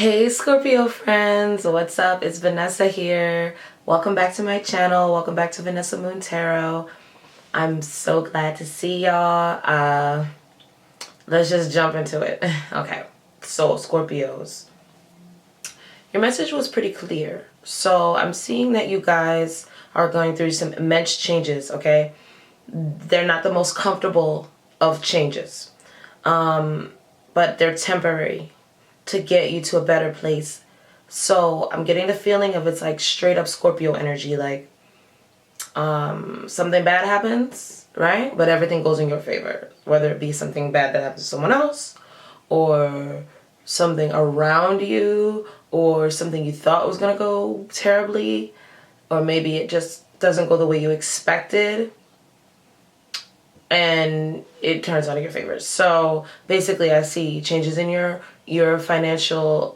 Hey Scorpio friends, what's up? It's Vanessa here. Welcome back to my channel. Welcome back to Vanessa Moon Tarot. I'm so glad to see y'all. Let's just jump into it. Okay, so Scorpios, your message was pretty clear. So I'm seeing that you guys are going through some immense changes, okay? They're not the most comfortable of changes, but they're temporary to get you to a better place. So I'm getting the feeling of it's like straight up Scorpio energy, like something bad happens, right? But everything goes in your favor, whether it be something bad that happens to someone else or something around you or something you thought was going to go terribly, or maybe it just doesn't go the way you expected and it turns out in your favor. So basically I see changes in your financial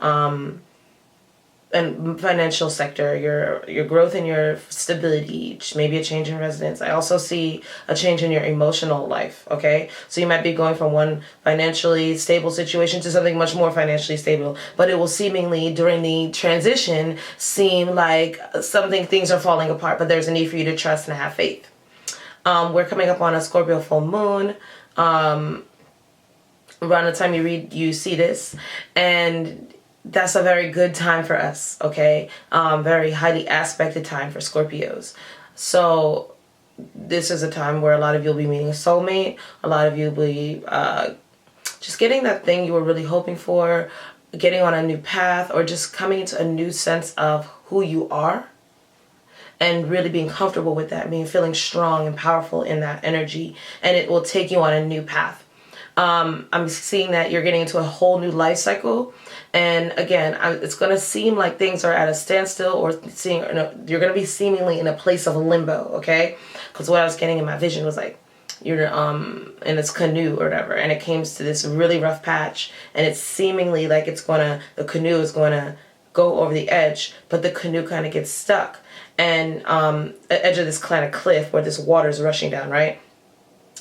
and financial sector, your growth and your stability, maybe a change in residence. I also see a change in your emotional life, okay? So you might be going from one financially stable situation to something much more financially stable, but it will seemingly during the transition seem like things are falling apart, but there's a need for you to trust and have faith. We're coming up on a Scorpio full moon. Around the time you see this, and that's a very good time for us, okay? Very highly aspected time for Scorpios. So this is a time where a lot of you will be meeting a soulmate. A lot of you will be just getting that thing you were really hoping for, getting on a new path, or just coming into a new sense of who you are. And really being comfortable with that, feeling strong and powerful in that energy, and it will take you on a new path. I'm seeing that you're getting into a whole new life cycle, and again, it's going to seem like things are at a standstill, or you're going to be seemingly in a place of limbo, okay? Because what I was getting in my vision was like you're in this canoe or whatever, and it came to this really rough patch, and it's seemingly like the canoe is going to go over the edge, but the canoe kind of gets stuck. And the edge of this kind of cliff where this water is rushing down, right?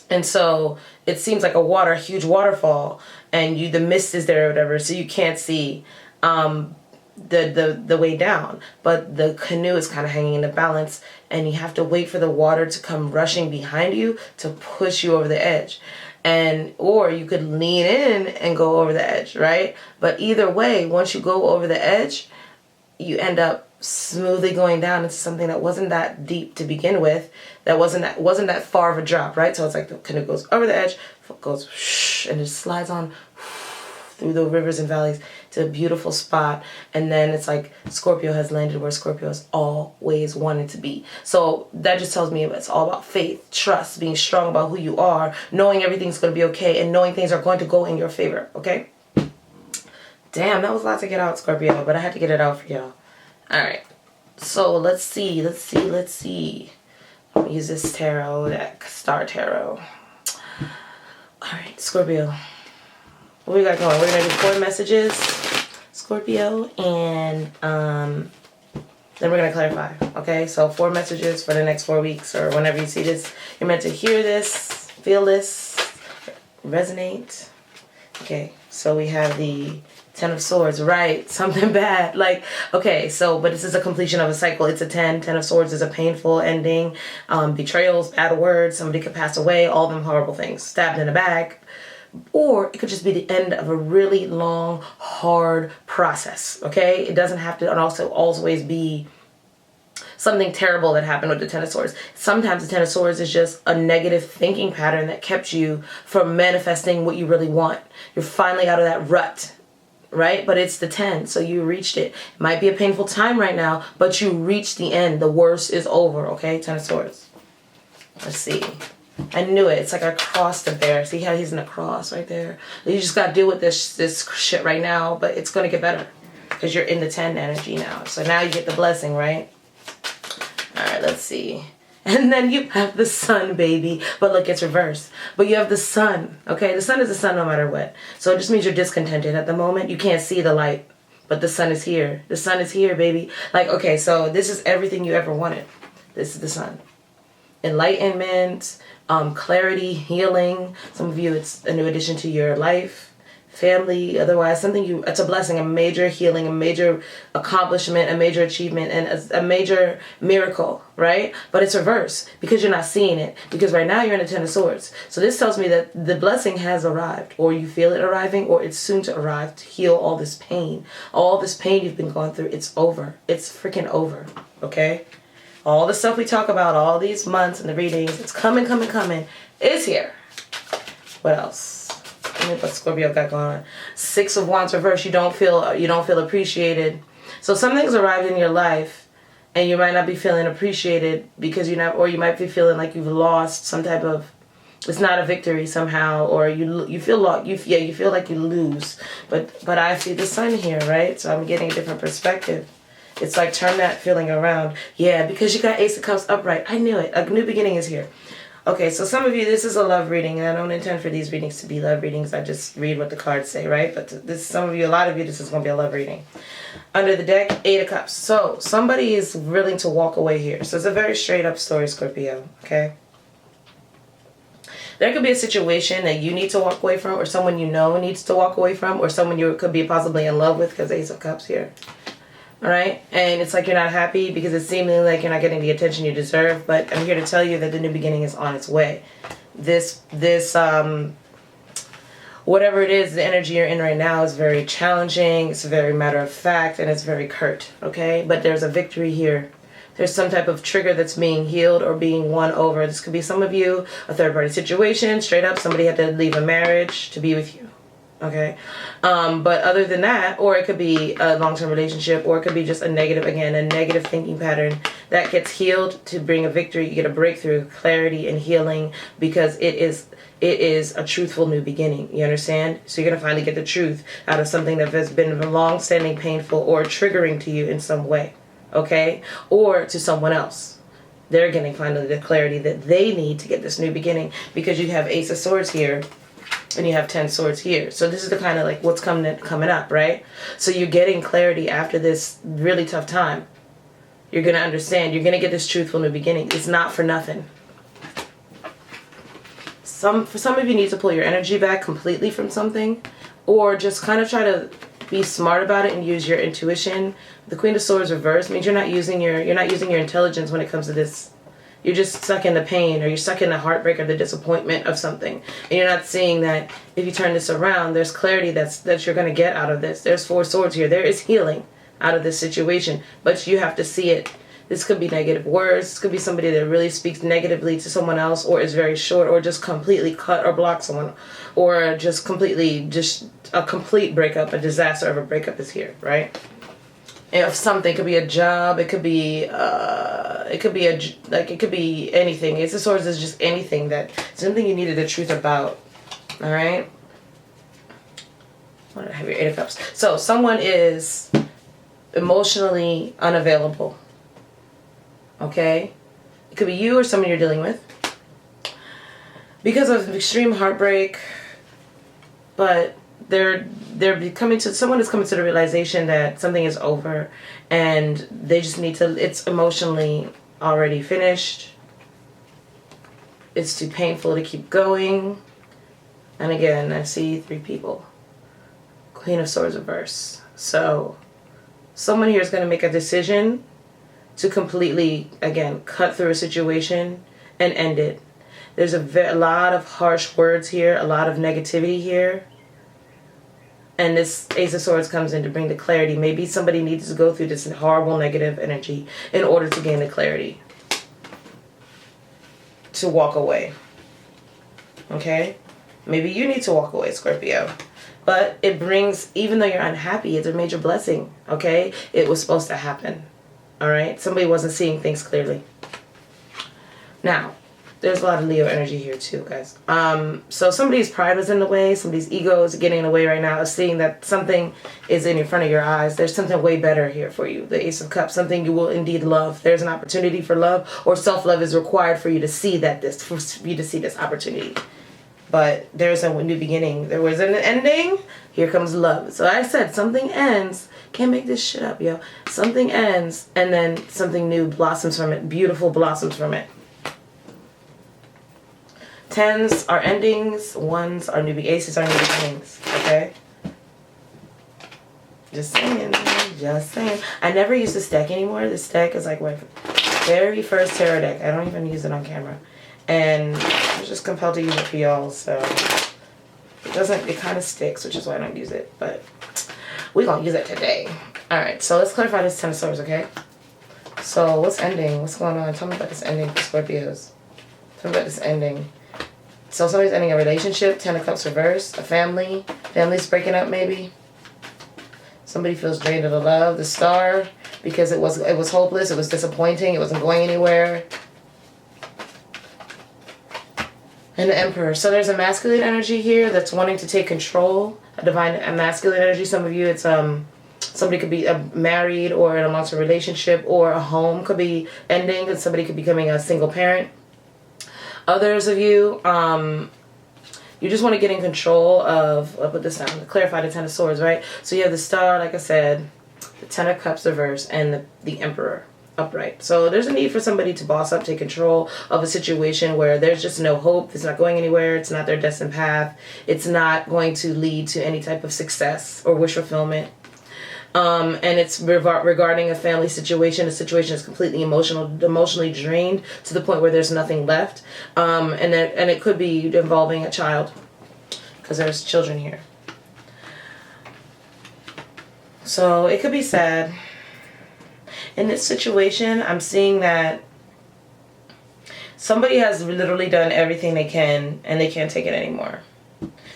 And so it seems like a huge waterfall, and the mist is there or whatever, so you can't see the way down. But the canoe is kind of hanging in the balance, and you have to wait for the water to come rushing behind you to push you over the edge. Or you could lean in and go over the edge, right? But either way, once you go over the edge, you end up smoothly going down into something that wasn't that deep to begin with, that wasn't that far of a drop, right? So it's like the canoe goes over the edge, goes whoosh, and it slides on through the rivers and valleys to a beautiful spot, and then it's like Scorpio has landed where Scorpio has always wanted to be. So that just tells me it's all about faith, trust, being strong about who you are, knowing everything's going to be okay, and knowing things are going to go in your favor, okay? Damn, that was a lot to get out, Scorpio, but I had to get it out for y'all. Alright, so let's see. I'll use this tarot deck, Star Tarot. Alright, Scorpio. What we got going? We're going to do 4 messages, Scorpio, and then we're going to clarify, okay? So 4 messages for the next 4 weeks, or whenever you see this. You're meant to hear this, feel this, resonate. Okay, so we have the 10 of Swords, right? Something bad. Like, okay, so, but this is a completion of a cycle. It's a 10. 10 of Swords is a painful ending. Betrayals, bad words, somebody could pass away, all them horrible things. Stabbed in the back. Or it could just be the end of a really long, hard process, okay? It doesn't have to also always be something terrible that happened with the 10 of Swords. Sometimes the 10 of Swords is just a negative thinking pattern that kept you from manifesting what you really want. You're finally out of that rut, right? But it's the 10, so you reached it. It might be a painful time right now, but you reached the end. The worst is over, okay? 10 of Swords. Let's see. I knew it. It's like a cross up there. See how he's in a cross right there? You just got to deal with this shit right now, but it's going to get better because you're in the 10 energy now. So now you get the blessing, right? All right, let's see. And then you have the sun, baby. But look, it's reversed. But you have the sun, okay? The sun is the sun no matter what. So it just means you're discontented at the moment. You can't see the light, but the sun is here. The sun is here, baby. Like, okay, so this is everything you ever wanted. This is the sun. Enlightenment, clarity, healing. Some of you, it's a new addition to your life. family, otherwise, it's a blessing, a major healing, a major accomplishment, a major achievement, and a major miracle, right? But it's reverse because you're not seeing it, because right now you're in the Ten of Swords. So this tells me that the blessing has arrived, or you feel it arriving, or it's soon to arrive to heal all this pain. All this pain you've been going through, it's over. It's freaking over, okay? All the stuff we talk about all these months and the readings, it's coming, it's here. What else? What Scorpio got going on? Six of Wands reverse. You don't feel appreciated. So something's arrived in your life, and you might not be feeling appreciated because or you might be feeling like you've lost some type of. It's not a victory somehow, or you feel like you lose. But I see the sun here, right? So I'm getting a different perspective. It's like turn that feeling around. Yeah, because you got Ace of Cups upright. I knew it. A new beginning is here. Okay, so some of you, this is a love reading, and I don't intend for these readings to be love readings. I just read what the cards say, right? But a lot of you, this is going to be a love reading. Under the deck, Eight of Cups. So somebody is willing to walk away here. So it's a very straight up story, Scorpio, okay? There could be a situation that you need to walk away from, or someone you know needs to walk away from, or someone you could be possibly in love with, because Ace of Cups here. All right, and it's like you're not happy because it's seemingly like you're not getting the attention you deserve. But I'm here to tell you that the new beginning is on its way. This whatever it is, the energy you're in right now is very challenging. It's very matter of fact, and it's very curt. Okay, but there's a victory here. There's some type of trigger that's being healed or being won over. This could be some of you, a third party situation. Straight up, somebody had to leave a marriage to be with you. Okay, but other than that, or it could be a long-term relationship, or it could be just a negative thinking pattern that gets healed to bring a victory. You get a breakthrough, clarity, and healing, because it is a truthful new beginning. You understand? So you're gonna finally get the truth out of something that has been long-standing, painful, or triggering to you in some way. Okay, or to someone else. They're getting finally the clarity that they need to get this new beginning, because you have Ace of Swords here. And you have 10 swords here. So this is the kind of like what's coming up, right? So you're getting clarity after this really tough time. You're going to understand. You're going to get this truthful new beginning. It's not for nothing. For some of you need to pull your energy back completely from something, or just kind of try to be smart about it and use your intuition. The Queen of Swords reversed means you're not using your intelligence when it comes to this. You're just stuck in the pain, or you're stuck in the heartbreak or the disappointment of something. And you're not seeing that if you turn this around, there's clarity that you're going to get out of this. There's 4 swords here. There is healing out of this situation, but you have to see it. This could be negative words. This could be somebody that really speaks negatively to someone else, or is very short, or just completely cut or block someone, or just a complete breakup, a disaster of a breakup is here, right? If something, it could be a job, it could be anything. Ace of Swords is just anything something you needed the truth about. All right. I have your Eight of Cups. So someone is emotionally unavailable. Okay, it could be you or someone you're dealing with because of extreme heartbreak, but someone is coming to the realization that something is over, and they just need to, it's emotionally already finished. It's too painful to keep going. And again, I see 3 people. Queen of Swords reverse. So someone here is going to make a decision to completely, again, cut through a situation and end it. There's a lot of harsh words here, a lot of negativity here. And this Ace of Swords comes in to bring the clarity. Maybe somebody needs to go through this horrible negative energy in order to gain the clarity to walk away. Okay? Maybe you need to walk away, Scorpio. But it brings, even though you're unhappy, it's a major blessing. Okay? It was supposed to happen. All right? Somebody wasn't seeing things clearly. Now, there's a lot of Leo energy here too, guys. So somebody's pride was in the way. Somebody's ego is getting in the way right now of seeing that something is in front of your eyes. There's something way better here for you. The Ace of Cups, something you will indeed love. There's an opportunity for love, or self-love is required for you to see for you to see this opportunity. But there's a new beginning. There was an ending. Here comes love. So I said something ends. Can't make this shit up, yo. Something ends, and then something new blossoms from it. Beautiful blossoms from it. 10s are endings, 1s are aces are new beginnings, okay? Just saying. Just saying. I never use this deck anymore. This deck is like my very first tarot deck. I don't even use it on camera. And I was just compelled to use it for y'all, so it kind of sticks, which is why I don't use it. But we're going to use it today. Alright, so let's clarify this 10 of Swords, okay? So what's ending? What's going on? Tell me about this ending for Scorpios. Tell me about this ending. So somebody's ending a relationship, 10 of Cups reversed, a family. Family's breaking up maybe. Somebody feels drained of the love, the Star, because it was hopeless, it was disappointing, it wasn't going anywhere. And the Emperor. So there's a masculine energy here that's wanting to take control, a divine masculine energy. Some of you, it's somebody could be married or in a long-term relationship, or a home could be ending and somebody could be becoming a single parent. Others of you, you just want to get in control of, I'll put this down, to clarify the 10 of Swords, right? So you have the Star, like I said, the 10 of Cups reversed, and the Emperor upright. So there's a need for somebody to boss up, take control of a situation where there's just no hope. It's not going anywhere. It's not their destined path. It's not going to lead to any type of success or wish fulfillment. And it's regarding a family situation. The situation is completely emotionally drained to the point where there's nothing left. And it could be involving a child, because there's children here. So it could be sad. In this situation, I'm seeing that somebody has literally done everything they can and they can't take it anymore.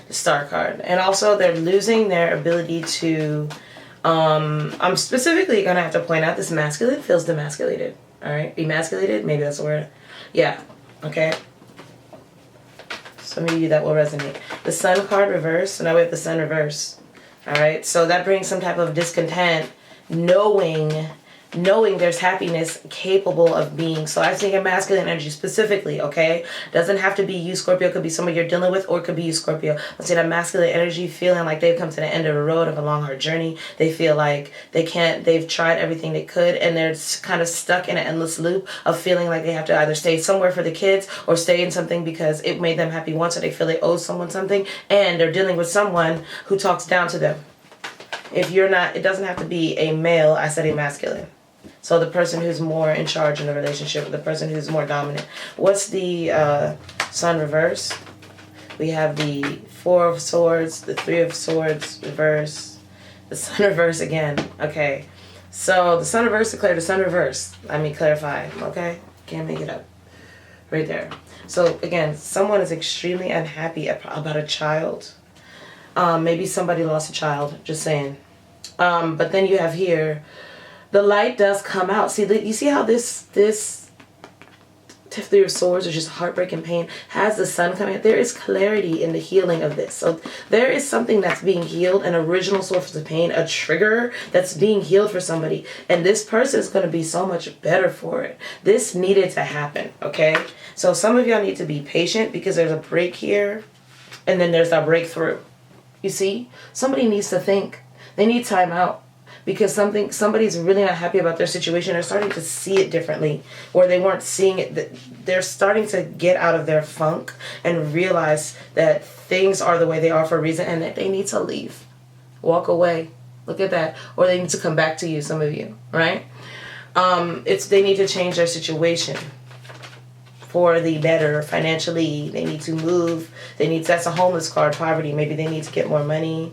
The Star card. And also they're losing their ability to... I'm specifically going to have to point out this masculine feels demasculated. Alright? Emasculated? Maybe that's the word. Yeah. Okay? Some of you that will resonate. The Sun card reversed. So now we have the Sun reverse. Alright? So that brings some type of discontent, knowing there's happiness capable of being. So I'm seeing a masculine energy specifically, okay? Doesn't have to be you, Scorpio. It could be somebody you're dealing with, or it could be you, Scorpio. I'm seeing a masculine energy feeling like they've come to the end of the road of a long, hard journey. They feel like they've tried everything they could, and they're kind of stuck in an endless loop of feeling like they have to either stay somewhere for the kids or stay in something because it made them happy once, or they feel they owe someone something, and they're dealing with someone who talks down to them. If you're not, it doesn't have to be a male, I said a masculine. So the person who's more in charge in the relationship, the person who's more dominant. What's the Sun reverse? We have the 4 of Swords, the 3 of Swords reverse, the Sun reverse again. Okay, so the Sun reverse, declare the Sun reverse. Let me clarify, okay? Can't make it up. Right there. So again, someone is extremely unhappy about a child. Maybe somebody lost a child, just saying. But then you have here, the light does come out. See, you see how this 3 of Swords, which is heartbreak and pain, has the Sun coming out. There is clarity in the healing of this. So there is something that's being healed, an original source of pain, a trigger that's being healed for somebody. And this person is going to be so much better for it. This needed to happen, okay? So some of y'all need to be patient because there's a break here, and then there's a breakthrough. You see? Somebody needs to think. They need time out. Because somebody's really not happy about their situation. They're starting to see it differently, or they weren't seeing it. They're starting to get out of their funk and realize that things are the way they are for a reason, and that they need to leave, walk away. Look at that. Or they need to come back to you. Some of you, right? They need to change their situation for the better financially. They need to move. That's a homeless card, poverty. Maybe they need to get more money.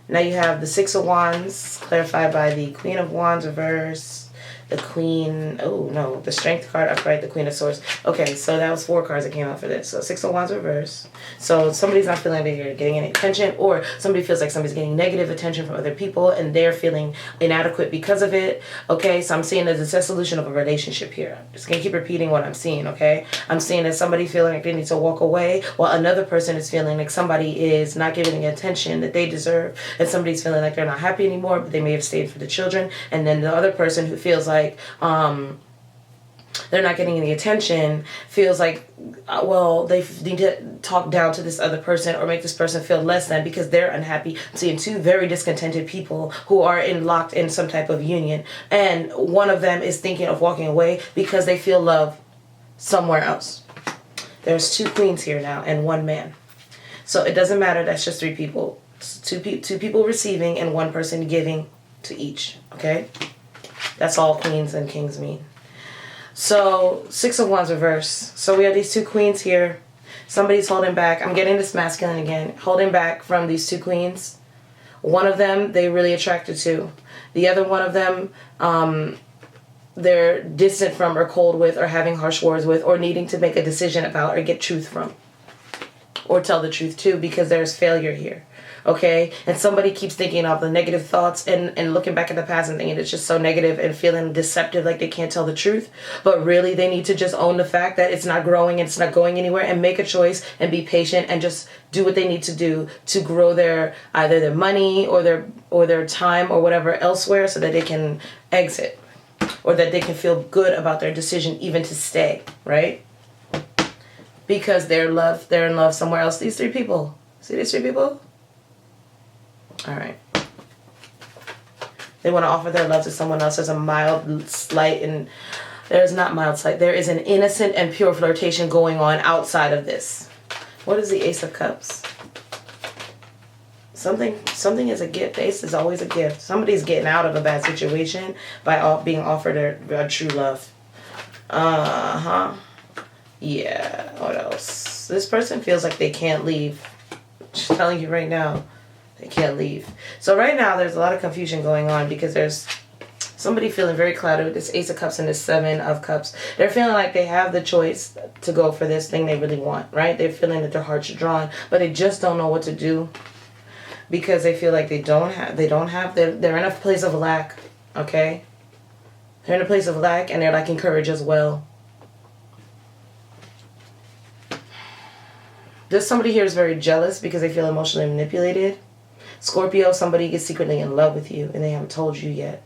Now you have the 6 of Wands, clarified by the Queen of Wands reverse, the the Strength card upright, the Queen of Swords. Okay, so that was 4 cards that came out for this. So 6 of Wands reverse. So somebody's not feeling like they're getting any attention, or somebody feels like somebody's getting negative attention from other people and they're feeling inadequate because of it. Okay, so I'm seeing there's a dissolution of a relationship here. I'm just going to keep repeating what I'm seeing, okay? I'm seeing that somebody feeling like they need to walk away, while another person is feeling like somebody is not giving the attention that they deserve, and somebody's feeling like they're not happy anymore, but they may have stayed for the children. And then the other person who feels like they're not getting any attention feels like, they need to talk down to this other person or make this person feel less than because they're unhappy. I'm seeing 2 very discontented people who are locked in some type of union, and one of them is thinking of walking away because they feel love somewhere else. There's 2 queens here now and 1 man. So it doesn't matter. That's just 3 people. Two people receiving and one person giving to each, okay? That's all queens and kings mean. So, 6 of Wands reverse. So we have these 2 queens here. Somebody's holding back. I'm getting this masculine again. Holding back from these 2 queens. One of them, they really attracted to. The other one of them, they're distant from or cold with or having harsh words with or needing to make a decision about or get truth from. Or tell the truth too, because there's failure here. Okay? And somebody keeps thinking of the negative thoughts and looking back at the past and thinking it's just so negative and feeling deceptive, like they can't tell the truth. But really, they need to just own the fact that it's not growing and it's not going anywhere, and make a choice and be patient and just do what they need to do to grow either their money or their time or whatever elsewhere, so that they can exit or that they can feel good about their decision even to stay, right? Because they're in love somewhere else. These 3 people. See these 3 people? All right. They want to offer their love to someone else. There's a mild slight, and there's not mild slight. There is an innocent and pure flirtation going on outside of this. What is the Ace of Cups? Something is a gift. Ace is always a gift. Somebody's getting out of a bad situation by being offered a true love. Yeah. What else? This person feels like they can't leave. Just telling you right now. They can't leave. So right now there's a lot of confusion going on because there's somebody feeling very clouded with this Ace of Cups and this 7 of Cups. They're feeling like they have the choice to go for this thing they really want, right? They're feeling that their hearts are drawn, but they just don't know what to do because they feel like they're in a place of lack, okay? They're in a place of lack and they're lacking courage as well. This somebody here is very jealous because they feel emotionally manipulated. Scorpio, somebody gets secretly in love with you and they haven't told you yet.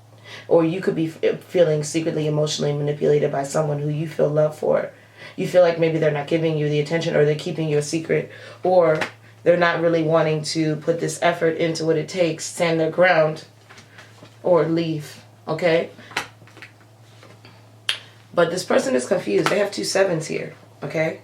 Or you could be feeling secretly emotionally manipulated by someone who you feel love for. You feel like maybe they're not giving you the attention, or they're keeping you a secret, or they're not really wanting to put this effort into what it takes, stand their ground, or leave, okay? But this person is confused. They have 2 7s here, okay?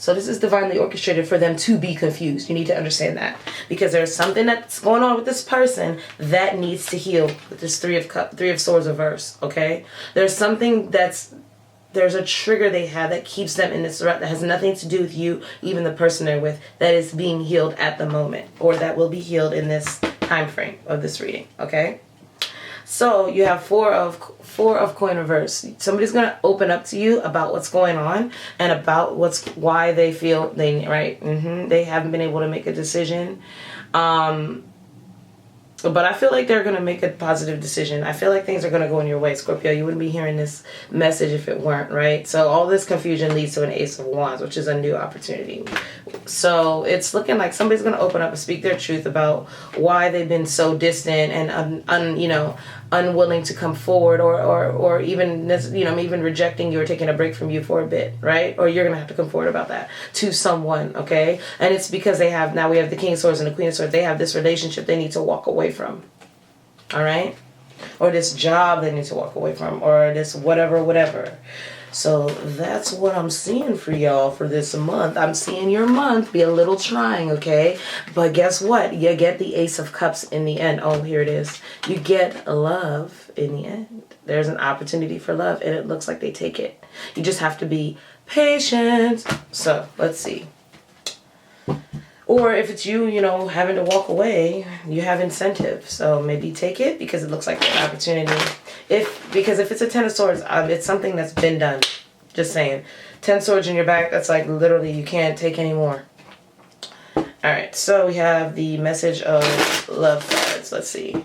So this is divinely orchestrated for them to be confused. You need to understand that. Because there's something that's going on with this person that needs to heal with this 3 of Swords reverse, okay? There's something there's a trigger they have that keeps them in this rut that has nothing to do with you, even the person they're with, that is being healed at the moment. Or that will be healed in this time frame of this reading, okay? So you have 4 of coin reverse. Somebody's going to open up to you about what's going on and about why they feel they haven't been able to make a decision. But I feel like they're going to make a positive decision. I feel like things are going to go in your way, Scorpio. You wouldn't be hearing this message if it weren't, right? So all this confusion leads to an Ace of Wands, which is a new opportunity. So it's looking like somebody's going to open up and speak their truth about why they've been so distant and unwilling to come forward, or even even rejecting you or taking a break from you for a bit, right? Or you're going to have to come forward about that to someone, okay? And it's because we have the King of Swords and the Queen of Swords. They have this relationship they need to walk away from, all right? Or this job they need to walk away from, or this whatever. So that's what I'm seeing for y'all for this month. I'm seeing your month be a little trying, okay? But guess what? You get the Ace of Cups in the end. Oh, here it is. You get love in the end. There's an opportunity for love, and it looks like they take it. You just have to be patient. So let's see. Or if it's you, having to walk away, you have incentive. So maybe take it because it looks like an opportunity. Because if it's a 10 of Swords, it's something that's been done. Just saying. 10 swords in your back, that's like literally you can't take anymore. Alright, so we have the message of love cards. Let's see.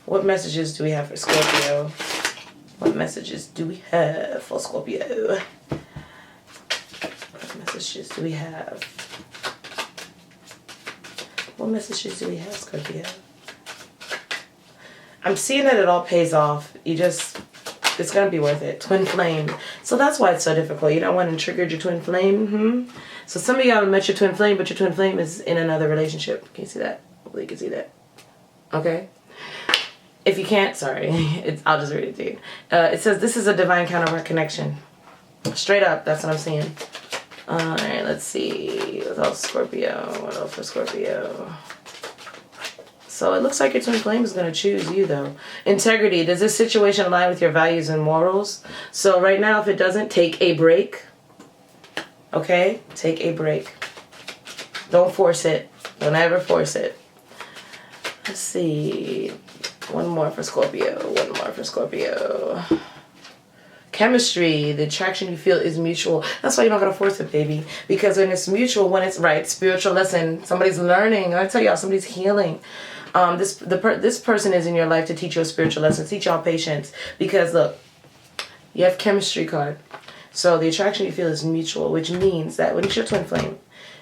What messages do we have for Scorpio? What messages do we have for Scorpio? What messages do we have? What messages do we have, Scorpio? I'm seeing that it all pays off. It's going to be worth it. Twin flame. So that's why it's so difficult. You don't want to trigger your twin flame. So some of y'all met your twin flame, but your twin flame is in another relationship. Can you see that? Hopefully you can see that. Okay? If you can't, sorry. I'll just read it to you. It says, this is a divine counterpart connection. Straight up, that's what I'm seeing. Alright, let's see. What else, Scorpio? What else for Scorpio? So it looks like your twin flame is going to choose you, though. Integrity. Does this situation align with your values and morals? So right now, if it doesn't, take a break. Okay? Take a break. Don't force it. Don't ever force it. Let's see. One more for Scorpio. One more for Scorpio. Chemistry. The attraction you feel is mutual. That's why you're not going to force it, baby. Because when it's mutual, when it's right, spiritual lesson, somebody's learning. I tell y'all, somebody's healing. This person is in your life to teach you a spiritual lesson, teach y'all patience. Because look, you have chemistry card. So the attraction you feel is mutual, which means that when it's your twin flame,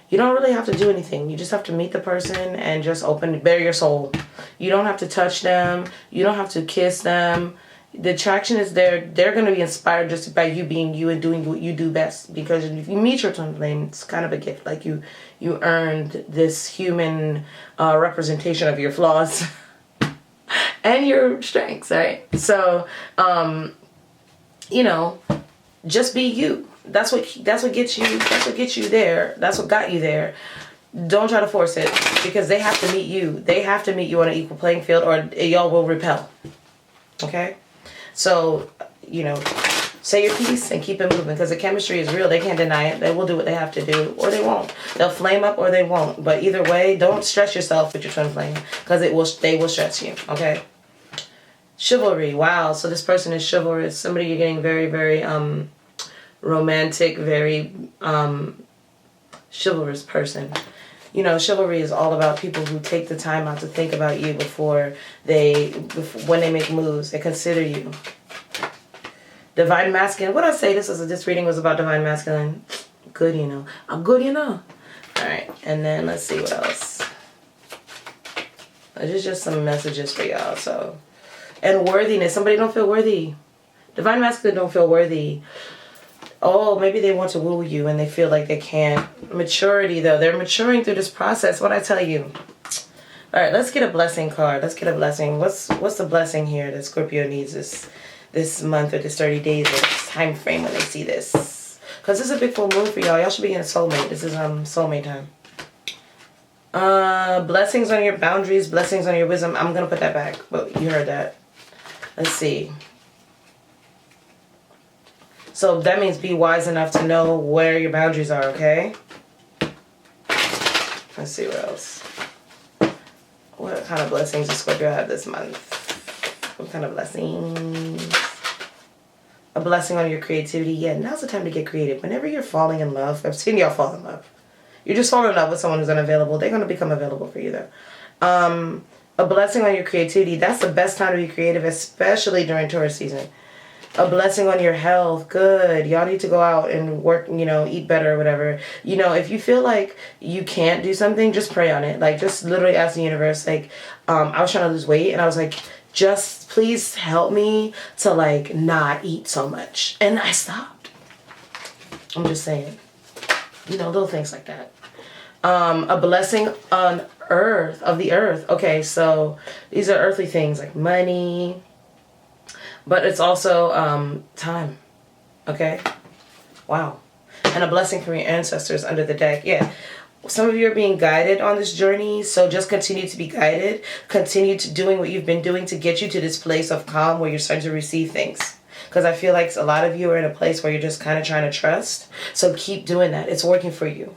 you don't really have to do anything. You just have to meet the person and just bare your soul. You don't have to touch them. You don't have to kiss them. The attraction is there. They're going to be inspired just by you being you and doing what you do best. Because if you meet your twin flame, it's kind of a gift. Like you earned this human representation of your flaws and your strengths, right? So, you know, just be you. That's what gets you. That's what gets you there. That's what got you there. Don't try to force it, because they have to meet you. They have to meet you on an equal playing field, or y'all will repel. Okay. So, you know, say your piece and keep it moving, because the chemistry is real. They can't deny it. They will do what they have to do, or they won't. They'll flame up or they won't. But either way, don't stress yourself with your twin flame, because they will stress you. Okay. Chivalry. Wow. So this person is chivalrous. Somebody you're getting very, very romantic, very chivalrous person. You know, chivalry is all about people who take the time out to think about you when they make moves. They consider you. Divine masculine. What I say? This reading was about divine masculine. Good, you know. I'm good, you know. All right, and then let's see what else. This is just some messages for y'all. So, and worthiness. Somebody don't feel worthy. Divine masculine don't feel worthy. Oh, maybe they want to woo you and they feel like they can't. Maturity, though. They're maturing through this process. What'd I tell you? All right, let's get a blessing card. Let's get a blessing. What's the blessing here that Scorpio needs this month, or this 30 days, or this time frame when they see this? Because this is a big full moon for y'all. Y'all should be in a soulmate. This is soulmate time. Blessings on your boundaries. Blessings on your wisdom. I'm going to put that back. But you heard that. Let's see. So that means be wise enough to know where your boundaries are, okay? Let's see what else. What kind of blessings does Scorpio have this month? What kind of blessings? A blessing on your creativity. Yeah, now's the time to get creative. Whenever you're falling in love, I've seen y'all fall in love. You're just falling in love with someone who's unavailable. They're going to become available for you, though. A blessing on your creativity. That's the best time to be creative, especially during Taurus season. A blessing on your health. Good. Y'all need to go out and work, you know, eat better or whatever. You know, if you feel like you can't do something, just pray on it. Like, just literally ask the universe. Like, I was trying to lose weight, and I was like, just please help me to, like, not eat so much. And I stopped. I'm just saying. You know, little things like that. A blessing on earth, of the earth. Okay, so these are earthly things like money. But it's also time. Okay? Wow. And a blessing from your ancestors under the deck. Yeah. Some of you are being guided on this journey. So just continue to be guided. Continue to doing what you've been doing to get you to this place of calm where you're starting to receive things. Because I feel like a lot of you are in a place where you're just kind of trying to trust. So keep doing that. It's working for you.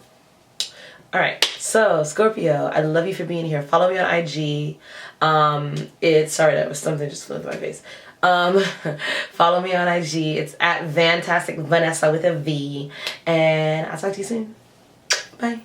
All right. So, Scorpio, I love you for being here. Follow me on IG. Sorry, that was something just flew into my face. Follow me on IG. It's at Vantastic Vanessa with a V. And I'll talk to you soon. Bye.